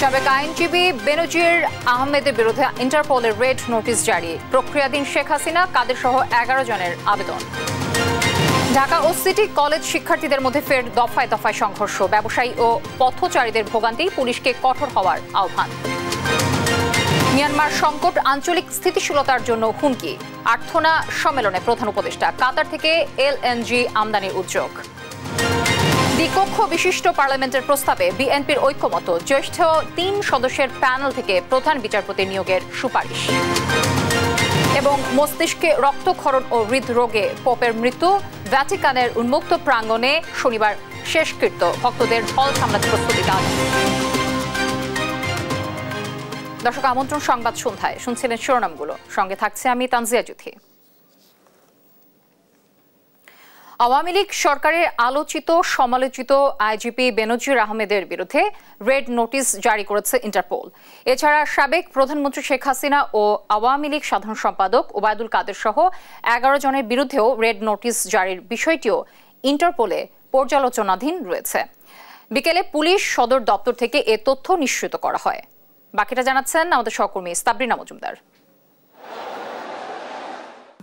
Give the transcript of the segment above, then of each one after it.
সাবেক আইনজীবী বেনজির আহমেদের বিরুদ্ধে ইন্টারপোলের রেড নোটিশ জারি। প্রক্রিয়াধীন শেখ হাসিনা, কাদের সহ 11 জনের আবেদন। ঢাকা ও সিটি কলেজ শিক্ষার্থীদের মধ্যে ফের দফায় দফায় সংঘর্ষ। ব্যবসায়ী ও পথচারীদের ভোগান্তি, পুলিশকে কঠোর হওয়ার আহ্বান। মিয়ানমার সংকট আঞ্চলিক স্থিতিশীলতার জন্য হুমকি। আর্থনা সম্মেলনে প্রধান উপদেষ্টা। কাতার থেকে এলএনজি আমদানির উদ্যোগ। দ্বিকক্ষ বিশিষ্ট পার্লামেন্টের প্রস্তাবে বিএনপির ঐক্যমত। জ্যেষ্ঠ 3 সদস্যের প্যানেল থেকে প্রধান বিচারপতি নিয়োগের সুপারিশ। এবং মস্তিষ্কে রক্তক্ষরণ ও হৃদরোগে পোপের মৃত্যু। ভ্যাটিকানের উন্মুক্ত প্রাঙ্গণে শনিবার শেষকৃত্য। ভক্তদের ঢল সামলাতে প্রস্তুতি কাজ। দর্শক, আমন্ত্রণ সংবাদ সন্ধ্যায়। শুনছিলেন শিরোনামগুলো, সঙ্গে থাকছে আমি তানজিয়া জুথি। আওয়ামী লীগ সরকারের আলোচিত সমালোচিত আইজিপি বেনজির আহমেদের বিরুদ্ধে রেড নোটিশ জারি করেছে ইন্টারপোল। এছাড়া সাবেক প্রধানমন্ত্রী শেখ হাসিনা ও আওয়ামী লীগ সাধারণ সম্পাদক ওবায়দুল কাদের সহ 11 জনের বিরুদ্ধেও রেড নোটিশ জারির বিষয়টিও ইন্টারপোলে পর্যালোচনাধীন রয়েছে। বিকেলে পুলিশ সদর দপ্তর থেকে এ তথ্য নিশ্চিত করা হয়। বাকিটা জানাচ্ছেন আমাদের সহকর্মী সাবরিনা মজুমদার।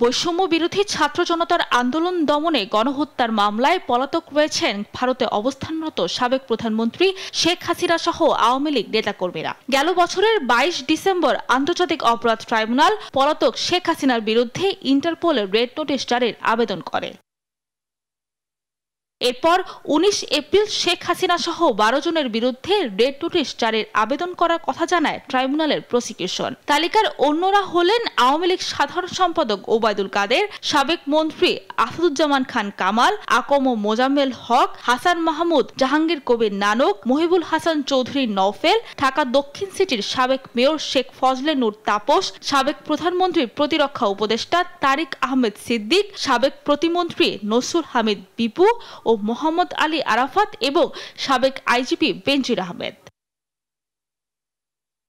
বৈষম্য বিরোধী ছাত্র জনতার আন্দোলন দমনে গণহত্যার মামলায় পলাতক রয়েছেন ভারতে অবস্থানরত সাবেক প্রধানমন্ত্রী শেখ হাসিনা সহ আওয়ামী লীগ নেতাকর্মীরা। গেল বছরের 22 ডিসেম্বর আন্তর্জাতিক অপরাধ ট্রাইব্যুনাল পলাতক শেখ হাসিনার বিরুদ্ধে ইন্টারপোলের রেড নোটিশ জারির আবেদন করে। এরপর 19 এপ্রিল শেখ হাসিনা সহ 12 জনের বিরুদ্ধে রেড নোটিশ জারির আবেদন করার কথা জানায় ট্রাইব্যুনালের প্রসিকিউশন। তালিকার অন্যরা হলেন আওয়ামী লীগ সাধারণ সম্পাদক ওবায়দুল কাদের, সাবেক মন্ত্রী আসাদুজ্জামান খান কামাল, আকম মোজাম্মেল হক, হাসান মাহমুদ, জাহাঙ্গীর কবির নানক, মহিবুল হাসান চৌধুরী নওফেল, ঢাকা দক্ষিণ সিটির সাবেক মেয়র শেখ ফজলে নূর তাপস, সাবেক প্রধানমন্ত্রীর প্রতিরক্ষা উপদেষ্টা তারিক আহমেদ সিদ্দিক, সাবেক প্রতিমন্ত্রী নসরুল হামিদ বিপু ও মোহাম্মদ আলী আরাফাত এবং সাবেক আইজিপি বেনজির আহমেদ।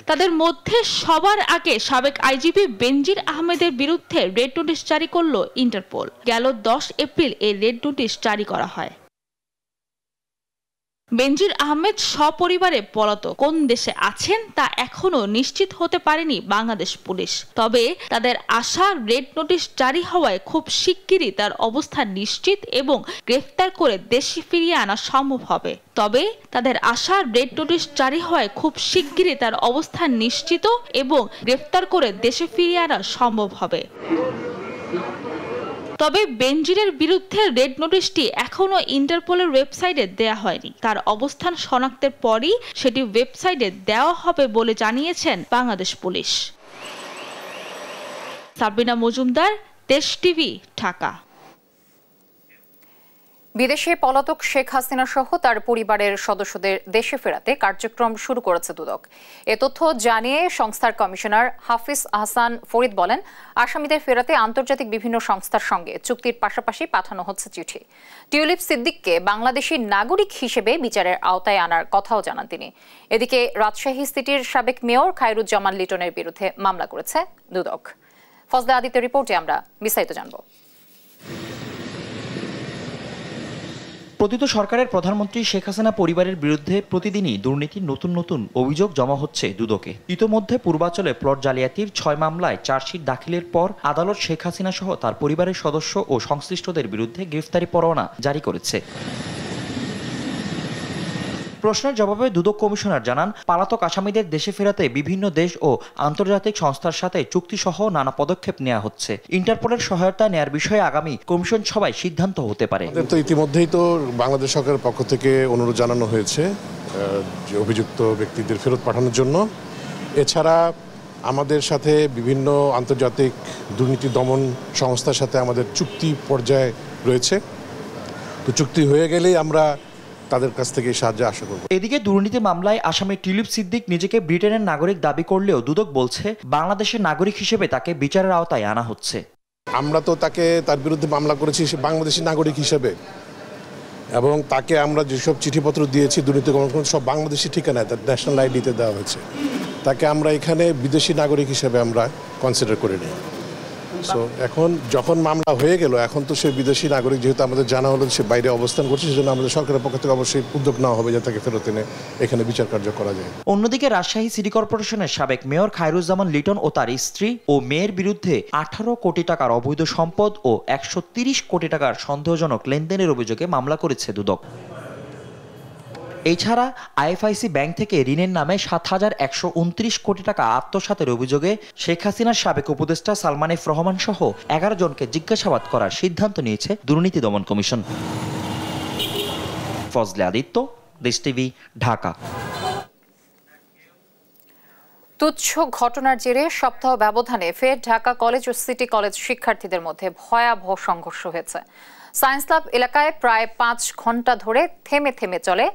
তাদের মধ্যে সবার আগে সাবেক আইজিপি বেনজির আহমেদের বিরুদ্ধে রেড নোটিশ জারি করল ইন্টারপোল। গেল 10 এপ্রিল এই রেড নোটিশ জারি করা হয়। বেনজির আহমেদ সপরিবারে পলাতক। কোন দেশে আছেন তা এখনো নিশ্চিত হতে পারেনি বাংলাদেশ পুলিশ। তবে তাদের আশা রেড নোটিশ জারি হওয়ায় খুব শিগগিরই তার অবস্থান নিশ্চিত এবং গ্রেফতার করে দেশে ফিরিয়ে আনা সম্ভব হবে। তবে বেনজিরের বিরুদ্ধে রেড নোটিশটি এখনো ইন্টারপোলের ওয়েবসাইটে দেয়া হয়নি। তার অবস্থান শনাক্তের পরই সেটি ওয়েবসাইটে দেওয়া হবে বলে জানিয়েছেন বাংলাদেশ পুলিশ। সাবরিনা মজুমদার, দেশ টিভি, ঢাকা। বিদেশে পলাতক শেখ হাসিনা সহ তার পরিবারের সদস্যদের দেশে ফেরাতে কার্যক্রম শুরু করেছে দুদক। এ তথ্য জানিয়ে সংস্থার কমিশনার হাফিজ আহসান ফরিদ বলেন, আসামিদের ফেরাতে আন্তর্জাতিক বিভিন্ন সংস্থার সঙ্গে চুক্তির পাশাপাশি পাঠানো হচ্ছে চিঠি। টিউলিপ সিদ্দিককে বাংলাদেশি নাগরিক হিসেবে বিচারের আওতায় আনার কথাও জানান তিনি। এদিকে রাজশাহী সিটির সাবেক মেয়র খায়রুজ্জামান লিটনের বিরুদ্ধে মামলা করেছে দুদক। ফজলে আদিত্যের রিপোর্টে আমরা বিস্তারিত জানব। পতিত সরকারের প্রধানমন্ত্রী শেখ হাসিনা পরিবারের বিরুদ্ধে প্রতিদিনই দুর্নীতির নতুন নতুন অভিযোগ জমা হচ্ছে দুদকে। ইতোমধ্যে পূর্বাঞ্চলে প্লট জালিয়াতির 6 মামলায় চার্জশিট দাখিলের পর আদালত শেখ হাসিনা সহ তার পরিবারের সদস্য ও সংশ্লিষ্টদের বিরুদ্ধে গ্রেফতারি পরোয়ানা জারি করেছে। প্রশ্নের জবাবে দুদক কমিশনার জানান, পলাতক আসামিদের দেশে ফেরাতে বিভিন্ন দেশ ও আন্তর্জাতিক সংস্থার সাথে চুক্তিসহ নানা পদক্ষেপ নেওয়া হচ্ছে। ইন্টারপোলের সহায়তা নেয়ার বিষয়ে আগামী কমিশন সভায় সিদ্ধান্ত হতে পারে। ইতিমধ্যেই তো বাংলাদেশ সরকারের পক্ষ থেকে অনুরোধ জানানো হয়েছে যে অভিযুক্ত ব্যক্তিদের ফেরত পাঠানোর জন্য। এছাড়া আমাদের সাথে বিভিন্ন আন্তর্জাতিক দুর্নীতি দমন সংস্থার সাথে আমাদের চুক্তি পর্যায়ে রয়েছে। তো চুক্তি হয়ে গেলেই আমরা তাদের কাছ থেকে সাহায্য আশা করব। এদিকে দুর্নীতি মামলায় আসামি টিউলিপ সিদ্দিক নিজেকে ব্রিটেনের নাগরিক দাবি করলেও দুদক বলছে বাংলাদেশের নাগরিক হিসেবে তাকে বিচারের আওতায় আনা হচ্ছে। আমরা তো তাকে তার বিরুদ্ধে মামলা করেছি বাংলাদেশি নাগরিক হিসেবে, এবং তাকে আমরা যেসব চিঠিপত্র দিয়েছি দুর্নীতি কমিশন সব বাংলাদেশি ঠিকানায় তার ন্যাশনাল আইডিতে দেওয়া হয়েছে। তাকে আমরা এখানে বিদেশি নাগরিক হিসেবে আমরা কনসিডার করে নিই। সো এখন যখন মামলা হয়ে গেল, এখন তো সে বিদেশি নাগরিক, যেহেতু আমাদের জানা হলো সে বাইরে অবস্থান করছে, সেজন্য আমাদের সরকারের পক্ষ থেকে অবশ্যই উদ্যোগ নেওয়া হবে যাতে তাকে ফেরত এনে এখানে বিচার কার্য করা যায়। অন্যদিকে রাজশাহী সিটি কর্পোরেশনের সাবেক মেয়র খায়রুজ্জামান লিটন ও তার স্ত্রী ও মেয়ের বিরুদ্ধে 18 কোটি টাকার অবৈধ সম্পদ ও 130 কোটি টাকার সন্দেহজনক লেনদেনের অভিযোগে মামলা করেছে দুদক। এছাড়া আইএফআইসি ব্যাংক থেকে ঋণের নামে 7,129 কোটি টাকা আত্মসাতের অভিযোগে শেখ হাসিনার সাবেক উপদেষ্টা সালমান এফ রহমান সহ 11 জনকে জিজ্ঞাসাবাদ করার সিদ্ধান্ত নিয়েছে দুর্নীতি দমন কমিশন। ফজলে আদিত্য, দেশ টিভি, ঢাকা। তুচ্ছ ঘটনার জেরে সপ্তাহ ব্যবধানে ফের ঢাকা কলেজ ও সিটি কলেজ শিক্ষার্থীদের মধ্যে ভয়াবহ সংঘর্ষ হয়েছে। সায়েন্স ল্যাব এলাকায় প্রায় 5 ঘন্টা ধরে থেমে থেমে চলে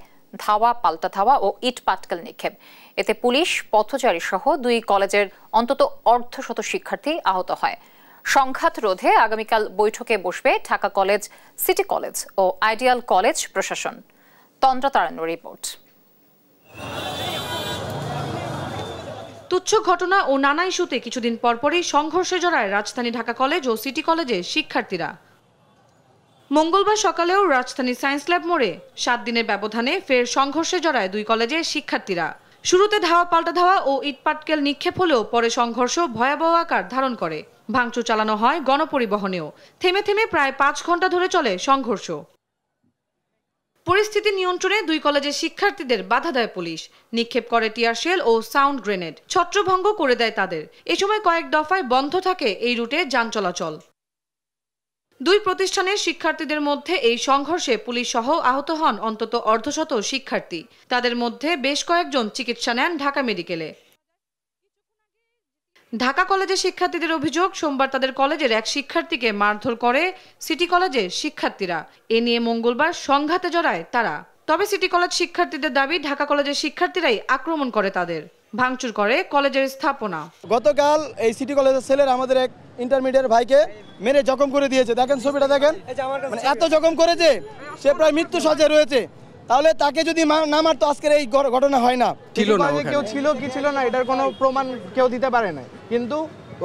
ধাওয়া, পাল্টা ধাওয়া ও ইট পাটকেল নিক্ষেপ। এতে পুলিশ, পথচারী সহ 2 কলেজের অন্তত অর্ধশত শিক্ষার্থী আহত হয়। সংঘাত রোধে আগামীকাল বৈঠকে বসবে ঢাকা কলেজ, সিটি কলেজ ও আইডিয়াল কলেজ প্রশাসন। তন্দ্রা তারান্নুর রিপোর্ট। তুচ্ছ ঘটনা ও নানা ইস্যুতে কিছুদিন পরপরই সংঘর্ষে জড়ায় রাজধানী ঢাকা কলেজ ও সিটি কলেজের শিক্ষার্থীরা। মঙ্গলবার সকালেও রাজধানী সায়েন্স ল্যাব মোড়ে 7 দিনের ব্যবধানে ফের সংঘর্ষে জড়ায় 2 কলেজের শিক্ষার্থীরা। শুরুতে ধাওয়া, পাল্টা ধাওয়া ও ইটপাটকেল নিক্ষেপ হলেও পরে সংঘর্ষ ভয়াবহ আকার ধারণ করে। ভাঙচুর চালানো হয় গণপরিবহনেও। থেমে থেমে প্রায় 5 ঘন্টা ধরে চলে সংঘর্ষ। পরিস্থিতি নিয়ন্ত্রণে 2 কলেজের শিক্ষার্থীদের বাধা দেয় পুলিশ। নিক্ষেপ করে টিয়ার শেল ও সাউন্ড গ্রেনেড, ছত্রভঙ্গ করে দেয় তাদের। এ সময় কয়েক দফায় বন্ধ থাকে এই রুটে যান চলাচল। 2 প্রতিষ্ঠানের শিক্ষার্থীদের মধ্যে এই সংঘর্ষে পুলিশ সহ আহত হন অন্তত অর্ধশত শিক্ষার্থী। তাদের মধ্যে বেশ কয়েকজন চিকিৎসা নেন ঢাকা মেডিকেলে। ঢাকা কলেজের শিক্ষার্থীদের অভিযোগ, সোমবার তাদের কলেজের এক শিক্ষার্থীকে মারধর করে সিটি কলেজের শিক্ষার্থীরা। এ নিয়ে মঙ্গলবার সংঘাতে জড়ায় তারা। তবে সিটি কলেজ শিক্ষার্থীদের দাবি, ঢাকা কলেজের শিক্ষার্থীরাই আক্রমণ করে তাদের, ভাঙচুর করে কলেজের স্থাপনা। গতকাল এই সিটি কলেজের ছেলের আমাদের এক ইন্টারমিডিয়েট ভাইকে মেরে জখম করে দিয়েছে। দেখেন ছবিটা, দেখেন, মানে এত জখম করেছে সে প্রায় মৃত্যু সজ্জায় রয়েছে। তাহলে তাকে যদি না মারতো আজকের এই ঘটনা হয় না। কেউ ছিল কি ছিল না এটার কোনো প্রমাণ কেউ দিতে পারে না, কিন্তু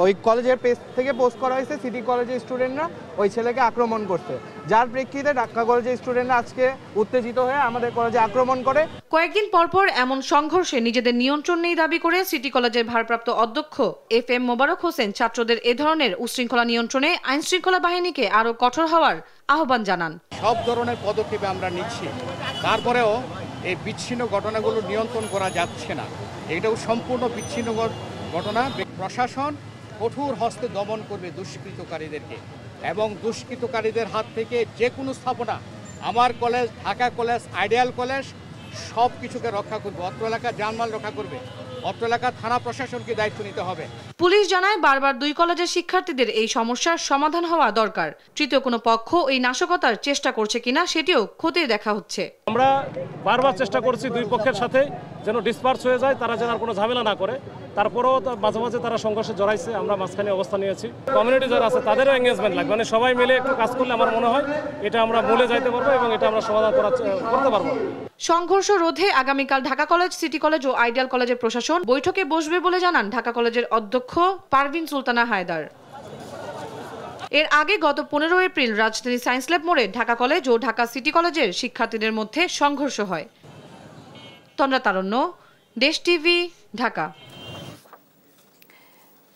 ওই কলেজের পেজ থেকে পোস্ট করা হয়েছে সিটি কলেজের স্টুডেন্টরা ওই ছেলেকে আক্রমণ করছে, যার প্রেক্ষিতে ঢাকা কলেজের স্টুডেন্টরা আজকে উত্তেজিত হয়ে আমাদের কলেজে আক্রমণ করে। কয়েকদিন পরপর এমন সংঘর্ষে নিজেদের নিয়ন্ত্রণ নেই দাবি করে সিটি কলেজের ভারপ্রাপ্ত অধ্যক্ষ FM মোবারক হোসেন ছাত্রদের এ ধরনের উশৃঙ্খলা নিয়ন্ত্রণে আইন শৃঙ্খলা বাহিনীকে আরও কঠোর হওয়ার আহ্বান জানান। সব ধরনের পদক্ষেপ আমরা নিচ্ছি, তারপরেও এই বিচ্ছিন্ন ঘটনাগুলো নিয়ন্ত্রণ করা যাচ্ছে না। এটাও সম্পূর্ণ বিচ্ছিন্ন ঘটনা। প্রশাসন কঠোর হস্তে দমন করবে দুষ্কৃতকারীদেরকে এবং দুষ্কৃতকারীদের হাত থেকে যে কোনো স্থাপনা, আমার college, Dhaka college, ideal college, সব কিছুকে রক্ষা করবে। অত্র এলাকার জানমাল রক্ষা করবে। অত্র এলাকার থানা প্রশাসনকে দায়িত্ব নিতে হবে। পুলিশ জানায়, বারবার 2 কলেজের শিক্ষার্থীদের এই সমস্যার সমাধান হওয়া দরকার। তৃতীয় কোনো পক্ষ এই নাশকতার চেষ্টা করছে কিনা সেটিও খতিয়ে দেখা হচ্ছে। আমরা বারবার চেষ্টা করছি 2 পক্ষের সাথে যেন ডিসপার্স হয়ে যায়, তারা যেন আর কোনো ঝামেলা না করে। তারপরেও মাঝে মাঝে তারা সংঘর্ষে জড়াইছে, আমরা মাঝখানে অবস্থান নিয়েছি। কমিউনিটি যারা আছে তাদেরও এঙ্গেজমেন্ট লাগবে, মানে সবাই মিলে একটু কাজ করলে আমার মনে হয় এটা আমরা মূলে যাইতে পারবো এবং এটা আমরা সমাধান করতে পারবো। সংঘর্ষ রোধে আগামীকাল ঢাকা কলেজ, সিটি কলেজ ও আইডিয়াল কলেজের প্রশাসন বৈঠকে বসবে বলে জানান ঢাকা কলেজের অধ্যক্ষ পারভিন সুলতানা হায়দার। এর আগে গত 15 এপ্রিল রাজধানী সায়েন্স ল্যাব মোড়ে ঢাকা কলেজ ও ঢাকা সিটি কলেজের শিক্ষার্থীদের মধ্যে সংঘর্ষ হয়। তন্দ্রা তারণ্য, দেশ টিভি, ঢাকা।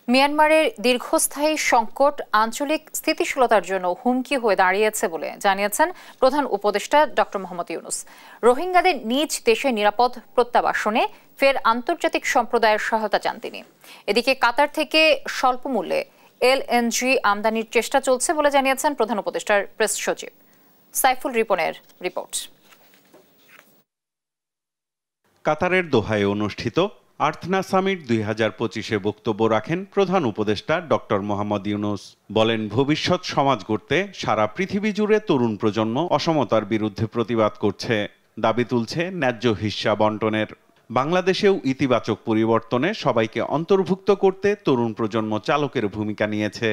মিয়ানমারের দীর্ঘস্থায়ী সংকট আঞ্চলিক স্থিতিশীলতার জন্য হুমকি হয়ে দাঁড়িয়েছে বলে জানিয়েছেন প্রধান উপদেষ্টা ডক্টর মোহাম্মদ ইউনূস। রোহিঙ্গাদের নিজ দেশে নিরাপদ প্রত্যাবাসনে ফের আন্তর্জাতিক সম্প্রদায়ের সহায়তা চান তিনি। এদিকে কাতার থেকে স্বল্প মূল্যে LNG আমদানির চেষ্টা চলছে বলে জানিয়েছেন প্রধান উপদেষ্টার প্রেস সচিব। সাইফুল রিপনের রিপোর্ট। কাতারের দোহায় অনুষ্ঠিত আর্থনা সামিট 2025-এ বক্তব্য রাখেন প্রধান উপদেষ্টা ডক্টর মোহাম্মদ ইউনূস। বলেন, ভবিষ্যৎ সমাজ গড়তে সারা পৃথিবী জুড়ে তরুণ প্রজন্ম অসমতার বিরুদ্ধে প্রতিবাদ করছে, দাবি তুলছে ন্যায্য হিস্যা বন্টনের। বাংলাদেশেও ইতিবাচক পরিবর্তনে সবাইকে অন্তর্ভুক্ত করতে তরুণ প্রজন্ম চালকের ভূমিকা নিয়েছে।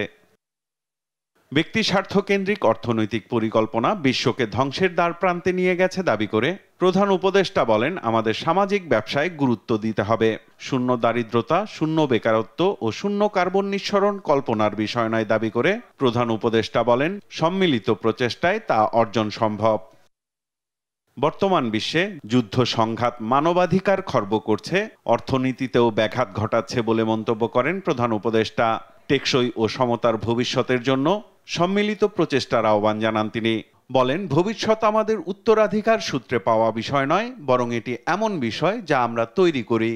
ব্যক্তি স্বার্থকেন্দ্রিক অর্থনৈতিক পরিকল্পনা বিশ্বকে ধ্বংসের দ্বার প্রান্তে নিয়ে গেছে দাবি করে প্রধান উপদেষ্টা বলেন, আমাদের সামাজিক ব্যবসায় গুরুত্ব দিতে হবে। শূন্য দারিদ্রতা, শূন্য বেকারত্ব ও শূন্য কার্বন নিঃসরণ কল্পনার বিষয় নয় দাবি করে প্রধান উপদেষ্টা বলেন, সম্মিলিত প্রচেষ্টায় তা অর্জন সম্ভব। বর্তমান বিশ্বে যুদ্ধ সংঘাত মানবাধিকার খর্ব করছে, অর্থনীতিতেও ব্যাঘাত ঘটাচ্ছে বলে মন্তব্য করেন প্রধান উপদেষ্টা। টেকসই ও সমতার ভবিষ্যতের জন্য সম্মিলিত প্রচেষ্টার আহ্বান জানান তিনি। বলেন, ভবিষ্যৎ আমাদের উত্তরাধিকার সূত্রে পাওয়া বিষয় নয়, বরং এটি এমন বিষয় যা আমরা তৈরি করি।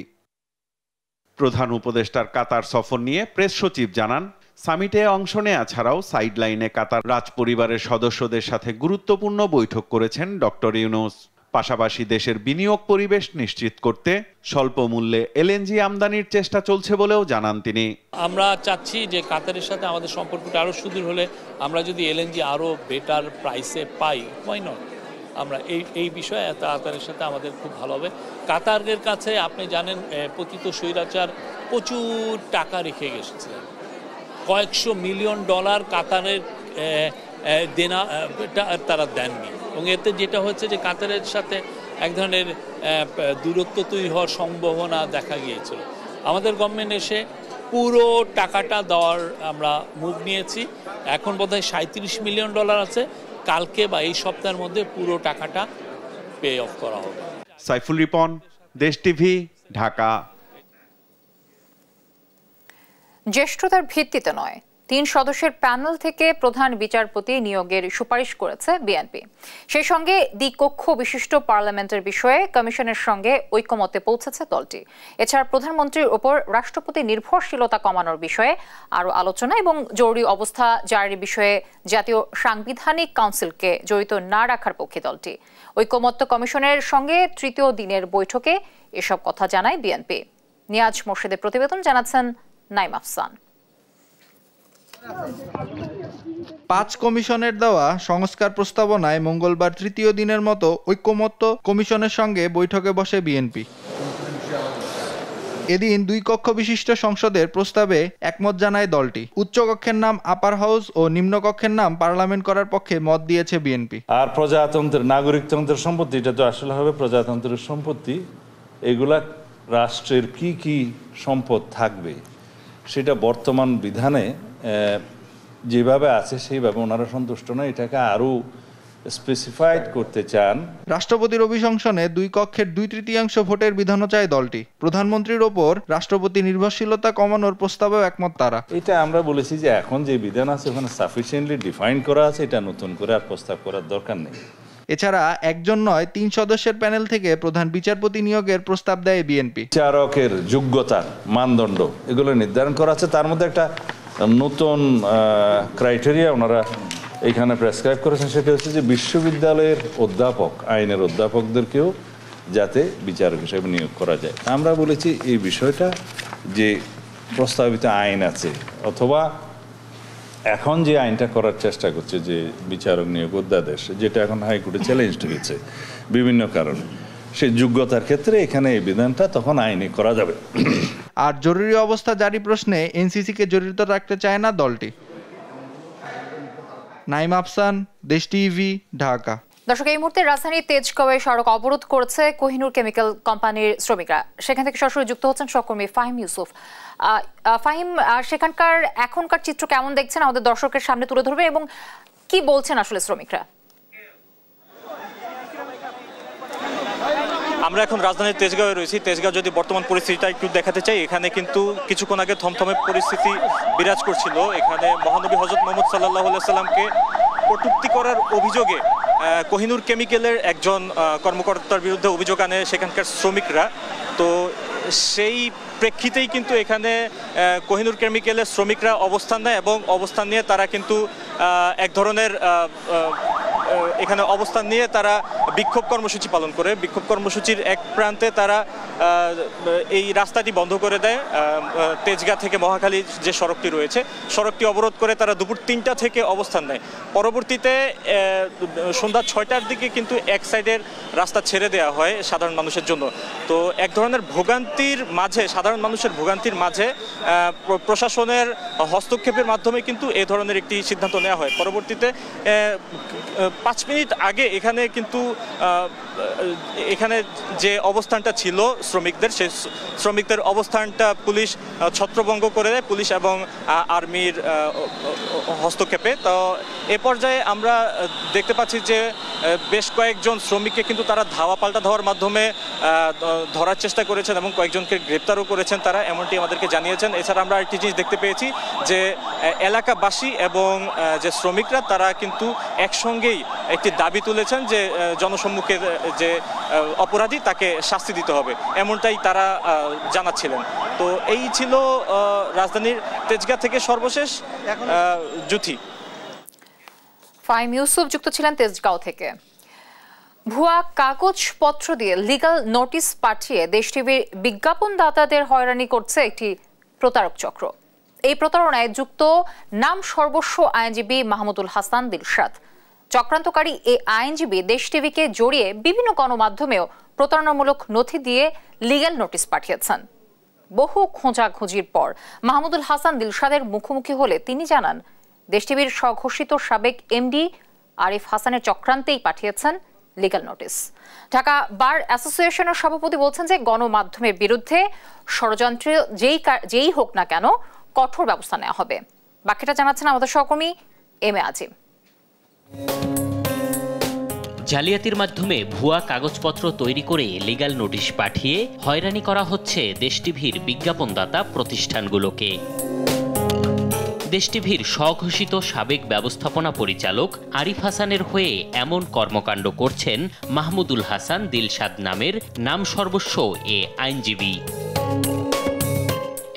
প্রধান উপদেষ্টার কাতার সফর নিয়ে প্রেস সচিব জানান, সামিটে অংশ নেয়া ছাড়াও সাইডলাইনে কাতার রাজপরিবারের সদস্যদের সাথে গুরুত্বপূর্ণ বৈঠক করেছেন ডক্টর ইউনূস। পাশাপাশি দেশের বিনিয়োগ পরিবেশ নিশ্চিত করতে স্বল্প মূল্যে এলএনজি আমদানির চেষ্টা চলছে বলেও জানান তিনি। আমরা চাচ্ছি যে কাতারের সাথে আমাদের সম্পর্কটা আরও সুদৃঢ় হলে আমরা যদি এলএনজি আরও বেটার প্রাইসে পাই, ওয়াই নট। আমরা এই বিষয়ে কাতারের সাথে আমাদের খুব ভালো হবে। কাতারের কাছে আপনি জানেন পতিত স্বৈরাচার প্রচুর টাকা রেখে গেছিলেন, কয়েকশো মিলিয়ন ডলার কাতারের দেনা তারা দেননি, এবং এতে যেটা হচ্ছে যে কাতারের সাথে এক ধরনের দূরত্ব তৈরি হওয়ার সম্ভাবনা দেখা গিয়েছিল। আমাদের গভর্নমেন্ট এসে পুরো টাকাটা দেওয়ার আমরা মুভ নিয়েছি। এখন বোধহয় 37 মিলিয়ন ডলার আছে, কালকে বা এই সপ্তাহের মধ্যে পুরো টাকাটা পে অফ করা হবে। সাইফুল রিপন, দেশ টিভি, ঢাকা। জ্যেষ্ঠতার ভিত্তিতে নয়, 3 সদস্যের প্যানেল থেকে প্রধান বিচারপতি নিয়োগের সুপারিশ করেছে বিএনপি। সেই সঙ্গে দ্বিকক্ষ বিশিষ্ট পার্লামেন্টের বিষয়ে কমিশনের সঙ্গে ঐকমত্যে পৌঁছেছে দলটি। এছাড়া প্রধানমন্ত্রীর ওপর রাষ্ট্রপতি নির্ভরশীলতা কমানোর বিষয়ে আরও আলোচনা এবং জরুরি অবস্থা জারির বিষয়ে জাতীয় সাংবিধানিক কাউন্সিলকে জড়িত না রাখার পক্ষে দলটি। ঐকমত্য কমিশনের সঙ্গে 3য় দিনের বৈঠকে এসব কথা জানায় বিএনপি। নিয়াজ মোর্শেদের প্রতিবেদন, জানাচ্ছেন নাইম আফসান। 5 কমিশনের দেওয়া সংস্কার প্রস্তাবনায় মঙ্গলবার 3য় দিনের মতো ঐকমত্য কমিশনের সঙ্গে বৈঠকে বসে বিএনপি। এদিন 2 কক্ষ বিশিষ্ট সংসদের প্রস্তাবে একমত জানায় দলটি। উচ্চ কক্ষের নাম আপার হাউস ও নিম্ন কক্ষের নাম পার্লামেন্ট করার পক্ষে মত দিয়েছে বিএনপি। আর প্রজাতন্ত্রের নাগরিকতন্ত্রের সম্পত্তি, এটা তো আসলে হবে প্রজাতন্ত্রের সম্পত্তি। এগুলা রাষ্ট্রের কি কি সম্পদ থাকবে সেটা বর্তমান বিধানে যেভাবে আছে সেইভাবে ওনারা সন্তুষ্ট নয়, এটাকে আরো স্পেসিফাইড করতে চান। রাষ্ট্রপতির অভিশংসনে 2 কক্ষের 2/3 ভোটের বিধানও চায় দলটি। প্রধানমন্ত্রীর ওপর রাষ্ট্রপতি নির্ভরশীলতা কমানোর প্রস্তাবেও একমত তারা। এটা আমরা বলেছি যে এখন যে বিধান আছে ওখানে সাফিসিয়েন্টলি ডিফাইন করা আছে, এটা নতুন করে আর প্রস্তাব করার দরকার নেই। এছাড়া একজন নয় 3 সদস্যের প্যানেল থেকে প্রধান বিচারপতি নিয়োগের প্রস্তাব দেয় বিএনপি। বিচারকের যোগ্যতার মানদণ্ড এগুলো নির্ধারণ করা আছে, তার মধ্যে একটা নতুন ক্রাইটেরিয়া ওনারা এখানে প্রেসক্রাইব করেছেন, সেটা হচ্ছে যে বিশ্ববিদ্যালয়ের অধ্যাপক, আইনের অধ্যাপকদেরকেও যাতে বিচারক হিসেবে নিয়োগ করা যায়। আমরা বলেছি এই বিষয়টা যে প্রস্তাবিত আইন আছে অথবা এখন যে আইনটা করার চেষ্টা করছে যে বিচারক নিয়োগ অধ্যাদেশ, যেটা এখন হাইকোর্টে চ্যালেঞ্জ হয়েছে বিভিন্ন কারণে, সেই যোগ্যতার ক্ষেত্রে এখানে এই বিধানটা তখন আইনে করা যাবে। আর জরুরি অবস্থা জারি প্রশ্নে এনসিসিকে জড়িত রাখতে চায় না দলটি। নাইম আফসান, দেশ টিভি, ঢাকা। দর্শক, এই মুহূর্তে রাজধানীর তেজগাঁওয়ে সড়ক অবরোধ করেছে কোহিনুর কেমিক্যাল কোম্পানির শ্রমিকরা। সেখান থেকে সরাসরি যুক্ত হচ্ছেন সহকর্মী ফাহিম ইউসুফ। ফাহিম, সেখানকার এখনকার চিত্র কেমন দেখছেন আমাদের দর্শকের সামনে তুলে ধরবে এবং কি বলছেন আসলে শ্রমিকরা? আমরা এখন রাজধানীর তেজগাঁওয়ে রয়েছি। তেজগাঁও যদি বর্তমান পরিস্থিতিটা একটু দেখাতে চাই, এখানে কিন্তু কিছুক্ষণ আগে থমথমে পরিস্থিতি বিরাজ করছিল। এখানে মহানবী হযরত মুহাম্মদ সাল্লাল্লাহু আলাইহি সাল্লামকে কটূক্তি করার অভিযোগে কোহিনুর কেমিক্যালের একজন কর্মকর্তার বিরুদ্ধে অভিযোগ আনে সেখানকার শ্রমিকরা। তো সেই প্রেক্ষিতেই কিন্তু এখানে কোহিনুর কেমিক্যালের শ্রমিকরা অবস্থান নেয় এবং অবস্থান নিয়ে তারা কিন্তু এক ধরনের এখানে অবস্থান নিয়ে তারা বিক্ষোভ কর্মসূচি পালন করে। বিক্ষোভ কর্মসূচির এক প্রান্তে তারা এই রাস্তাটি বন্ধ করে দেয়। তেজগাঁ থেকে মহাখালী যে সড়কটি রয়েছে, সড়কটি অবরোধ করে তারা দুপুর 3টা থেকে অবস্থান নেয়। পরবর্তীতে সন্ধ্যা 6টার দিকে কিন্তু এক সাইডের রাস্তা ছেড়ে দেওয়া হয় সাধারণ মানুষের জন্য। তো এক ধরনের ভোগান্তির মাঝে, সাধারণ মানুষের ভোগান্তির মাঝে প্রশাসনের হস্তক্ষেপের মাধ্যমে কিন্তু এ ধরনের একটি সিদ্ধান্ত নেওয়া হয়। পরবর্তীতে 5 মিনিট আগে এখানে কিন্তু এখানে যে অবস্থানটা ছিল শ্রমিকদের, সেই শ্রমিকদের অবস্থানটা পুলিশ ছত্রভঙ্গ করে দেয়, পুলিশ এবং আর্মির হস্তক্ষেপে। তো এ পর্যায়ে আমরা দেখতে পাচ্ছি যে বেশ কয়েকজন শ্রমিককে কিন্তু তারা ধাওয়া পাল্টা ধাওয়ার মাধ্যমে ধরার চেষ্টা করেছেন এবং কয়েকজনকে গ্রেপ্তারও করেছেন তারা, এমনটি আমাদেরকে জানিয়েছেন। এছাড়া আমরা আরেকটি জিনিস দেখতে পেয়েছি যে এলাকাবাসী এবং যে শ্রমিকরা তারা কিন্তু একসঙ্গেই একটি দাবি তুলেছেন যে জনসম্মুখে যে অপরাধী তাকে শাস্তি দিতে হবে, এমনটাই তারা জানাচ্ছিলেন। তো এই ছিল রাজধানীর তেজগাঁ থেকে সর্বশেষ। জুথি। ফাহিম ইউসুফ যুক্ত ছিলেন তেজগাঁও থেকে। ভুয়া কাগজপত্র দিয়ে লিগ্যাল নোটিশ পাঠিয়ে দেশ টিভির বিজ্ঞাপনদাতাদের হয়রানি করছে একটি প্রতারক চক্র। এই প্রতারণায় যুক্ত নাম সর্বস্ব আইনজীবী মাহমুদুল হাসান দিলশাদ। চক্রান্তকারী এই আইনজীবী দেশ টিভিকে জড়িয়ে বিভিন্ন গণমাধ্যমেও প্রতারণামূলক নথি দিয়ে লিগ্যাল নোটিশ পাঠিয়েছেন। বহু খোঁজাখুঁজির পর মাহমুদুল হাসান দিলশাদের মুখোমুখি হলে তিনি জানান, দেশ টিভির স্বঘোষিত সাবেক এমডি আরিফ হাসানের চক্রান্তেই পাঠিয়েছেন লিগ্যাল নোটিশ। ঢাকা বার অ্যাসোসিয়েশনের সভাপতি বলছেন যে গণমাধ্যমের বিরুদ্ধে ষড়যন্ত্র যেই হোক না কেন কঠোর ব্যবস্থা নেওয়া হবে। বাকিটা জানাচ্ছেন আমাদের সহকর্মী এম এ আজিম। জালিয়াতির মাধ্যমে ভুয়া কাগজপত্র তৈরি করে লিগ্যাল নোটিশ পাঠিয়ে হয়রানি করা হচ্ছে দেশ টিভির বিজ্ঞাপনদাতা প্রতিষ্ঠানগুলোকে। দেশ টিভির স্বঘোষিত সাবেক ব্যবস্থাপনা পরিচালক আরিফ হাসানের হয়ে এমন কর্মকাণ্ড করছেন মাহমুদুল হাসান দিলশাদ নামের নাম সর্বস্ব এ আইনজীবী।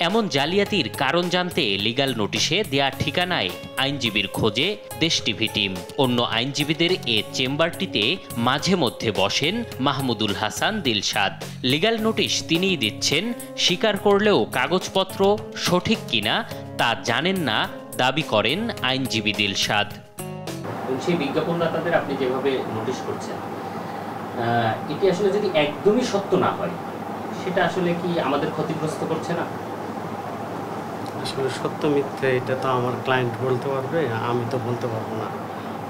এমন জালিয়াতির কারণ জানতে লিগ্যাল নোটিশে দেয়া ঠিকানায় আইনজীবীর খোঁজে দেশ টিভি টিম। অন্য আইনজীবীদের এ চেম্বারটিতে মাঝে মধ্যে বসেন মাহমুদুল হাসান দিলশাদ। লিগ্যাল নোটিশ তিনিই দিচ্ছেন, স্বীকার করলেও কাগজপত্র সঠিক কিনা তা জানেন না দাবি করেন আইনজীবী দিলশাদ। সেই বিজ্ঞাপনদাতাদের আপনি যেভাবে নোটিশ করছেন, এটি আসলে যদি একদমই সত্য না হয় সেটা আসলে কি আমাদের ক্ষতিগ্রস্ত করছে না? আসলে সত্য মিথ্যে এটা তো আমার ক্লায়েন্ট বলতে পারবে, আমি তো বলতে পারবো না।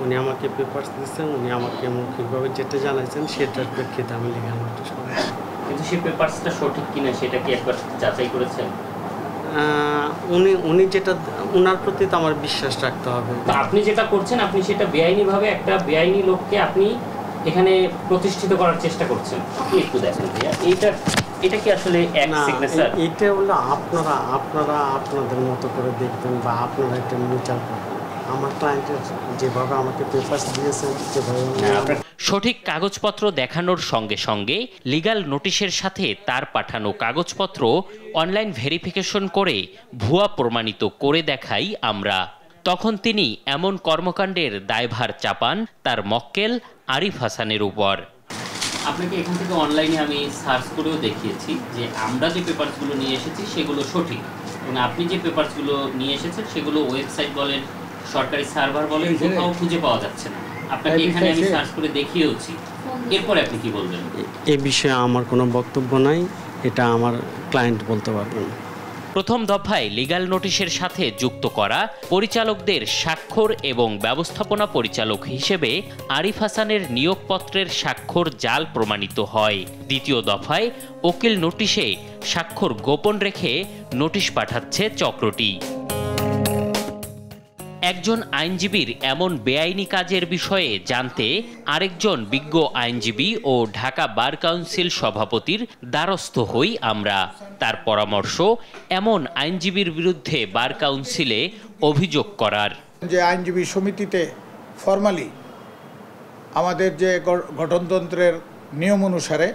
উনি আমাকে পেপারস দিচ্ছেন, উনি আমাকে মৌখিকভাবে যেটা জানাইছেন সেটার প্রেক্ষিতে আমি লিগ্যাল নোটিশ করেছি। কিন্তু সেই পেপারসটা সঠিক কিনা সেটা কি একবার যাচাই করেছেন? উনি যেটা, ওনার প্রতি তো আমার বিশ্বাস রাখতে হবে। আপনি যেটা করছেন, আপনি সেটা বেআইনিভাবে একটা বেআইনি লোককে আপনি এখানে প্রতিষ্ঠিত করার চেষ্টা করছেন। একটু দেখেন ভাইয়া, এটা কি আসলে এক সিগনেচার? এটা হলো আপনারা আপনাদের মতো করে দেখবেন বা আপনারা একটা বিচার করবেন। আমার ক্লায়েন্টের যেভাবে আমাকে পেপারস দিয়েছেন যেভাবে সঠিক কাগজপত্র দেখানোর সঙ্গে সঙ্গে লিগ্যাল নোটিশের সাথে তার পাঠানো কাগজপত্র অনলাইন ভেরিফিকেশন করে ভুয়া প্রমাণিত করে দেখাই আমরা। তখন তিনি এমন কর্মকাণ্ডের দায়ভার চাপান তার মক্কেল আরিফ হাসানের উপর। আপনাকে এখান থেকে অনলাইনে আমি সার্চ করেও দেখিয়েছি যে আমরা যে পেপারসগুলো নিয়ে এসেছি সেগুলো সঠিক, এবং আপনি যে পেপারসগুলো নিয়ে এসেছেন সেগুলো ওয়েবসাইট বলেন, সরকারি সার্ভার বলেন, কোথাও খুঁজে পাওয়া যাচ্ছে না। আপনাকে এখানে আমি সার্চ করে দেখিয়েওছি। এরপরে আপনি কি বলবেন? এই বিষয়ে আমার কোনো বক্তব্য নাই, এটা আমার ক্লায়েন্ট বলতে পারবেন। প্রথম দফায় লিগ্যাল নোটিশের সাথে যুক্ত করা পরিচালকদের স্বাক্ষর এবং ব্যবস্থাপনা পরিচালক হিসেবে আরিফ হাসানের নিয়োগপত্রের স্বাক্ষর জাল প্রমাণিত হয়। দ্বিতীয় দফায় উকিল নোটিশে স্বাক্ষর গোপন রেখে নোটিশ পাঠাচ্ছে চক্রটি। একজন আইনজীবীর এমন বেআইনি কাজের বিষয়ে জানতে আরেকজন বিজ্ঞ আইনজীবী ও ঢাকা বার কাউন্সিল সভাপতির দ্বারস্থ হই আমরা। তার পরামর্শ, এমন আইনজীবীর বিরুদ্ধে বার কাউন্সিলে অভিযোগ করার। যে আইনজীবী সমিতিতে ফরমালি আমাদের যে গঠনতন্ত্রের নিয়ম অনুসারে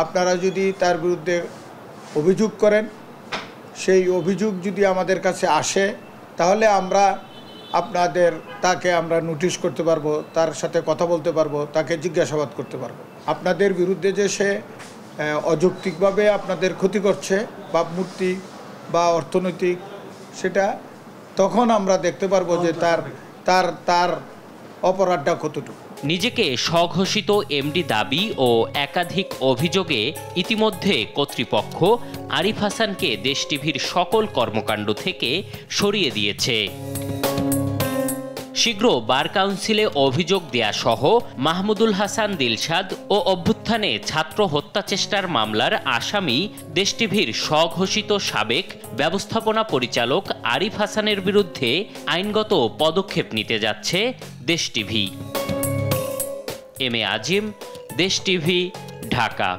আপনারা যদি তার বিরুদ্ধে অভিযোগ করেন, সেই অভিযোগ যদি আমাদের কাছে আসে তাহলে আমরা তাকে আমরা নোটিশ করতে পারবো, তার সাথে কথা বলতে পারবো, তাকে জিজ্ঞাসাবাদ করতে পারবো। আপনাদের বিরুদ্ধে যে সে অযৌক্তিকভাবে আপনাদের ক্ষতি করছে ভাবমূর্তি বা অর্থনৈতিক, সেটা তখন আমরা দেখতে পারবো যে তার অপরাধটা কতটুকু। নিজেকে স্বঘোষিত এমডি দাবি ও একাধিক অভিযোগে ইতিমধ্যে কর্তৃপক্ষ আরিফ হাসানকে দেশ টিভির সকল কর্মকাণ্ড থেকে সরিয়ে দিয়েছে। শীঘ্র বার কাউন্সিলে অভিযোগ দেয়া সহ মাহমুদুল হাসান দিলশাদ ও অভ্যুত্থানে ছাত্র হত্যা চেষ্টার মামলার আসামি দেশ টিভির স্বঘোষিত সাবেক ব্যবস্থাপনা পরিচালক আরিফ হাসানের বিরুদ্ধে আইনগত পদক্ষেপ নিতে যাচ্ছে দেশ টিভি। এম এ আজিম, দেশ টিভি, ঢাকা।